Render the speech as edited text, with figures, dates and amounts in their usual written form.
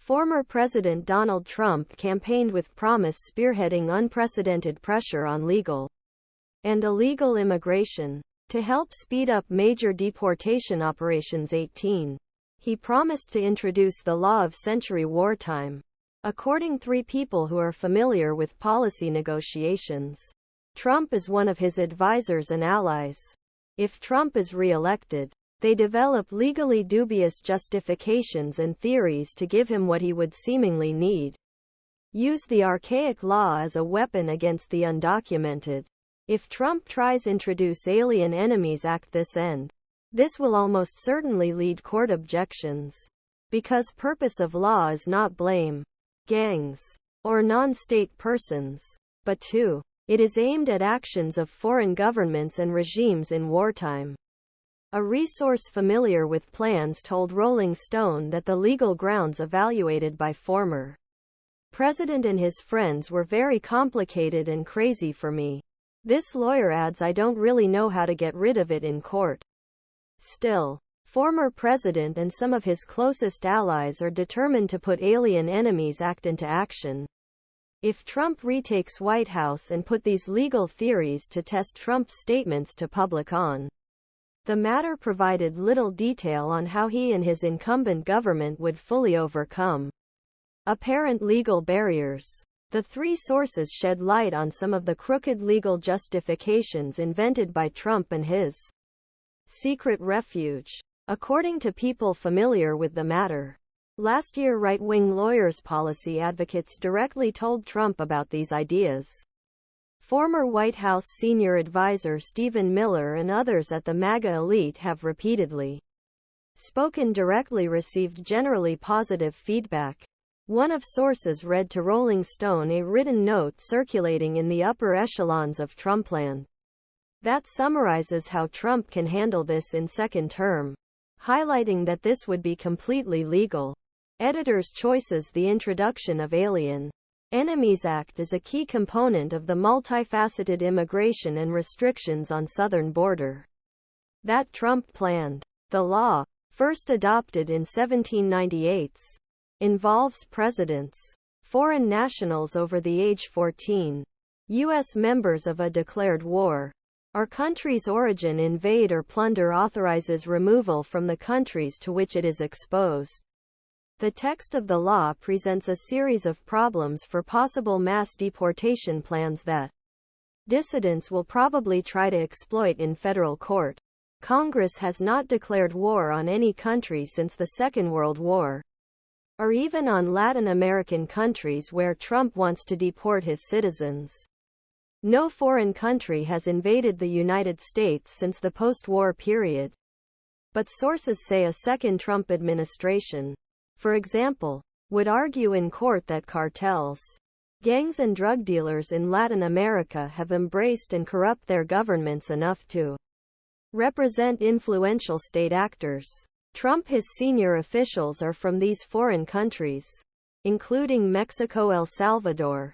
Former President Donald Trump campaigned with promise spearheading unprecedented pressure on legal and illegal immigration to help speed up major deportation operations. 18. He promised to introduce the law of century wartime. According to 3 people who are familiar with policy negotiations, Trump is one of his advisors and allies. If Trump is re-elected, they develop legally dubious justifications and theories to give him what he would seemingly need. Use the archaic law as a weapon against the undocumented. If Trump tries introduce Alien Enemies Act this end, this will almost certainly lead court objections. Because purpose of law is not blame gangs or non-state persons, but it is aimed at actions of foreign governments and regimes in wartime. A resource familiar with plans told Rolling Stone that the legal grounds evaluated by former president and his friends were very complicated and crazy for me. This lawyer adds, I don't really know how to get rid of it in court. Still, former president and some of his closest allies are determined to put Alien Enemies Act into action. If Trump retakes White House and put these legal theories to test Trump's statements to public on the matter provided little detail on how he and his incumbent government would fully overcome apparent legal barriers. The 3 sources shed light on some of the crooked legal justifications invented by Trump and his secret refuge. According to people familiar with the matter, last year right-wing lawyers policy advocates directly told Trump about these ideas. Former White House senior advisor Stephen Miller and others at the MAGA elite have repeatedly spoken directly, received generally positive feedback. One of sources read to Rolling Stone a written note circulating in the upper echelons of Trumpland that summarizes how Trump can handle this in second term, highlighting that this would be completely legal. Editor's choices. The introduction of Alien Enemies Act is a key component of the multifaceted immigration and restrictions on southern border that Trump planned. The law, first adopted in 1798, involves presidents, foreign nationals over the age 14, U.S. members of a declared war, or country's origin invade or plunder, authorizes removal from the countries to which it is exposed. The text of the law presents a series of problems for possible mass deportation plans that dissidents will probably try to exploit in federal court. Congress has not declared war on any country since the Second World War, or even on Latin American countries where Trump wants to deport his citizens. No foreign country has invaded the United States since the post-war period. But sources say a second Trump administration, for example, would argue in court that cartels, gangs and drug dealers in Latin America have embraced and corrupt their governments enough to represent influential state actors. Trump his senior officials are from these foreign countries, including Mexico El Salvador,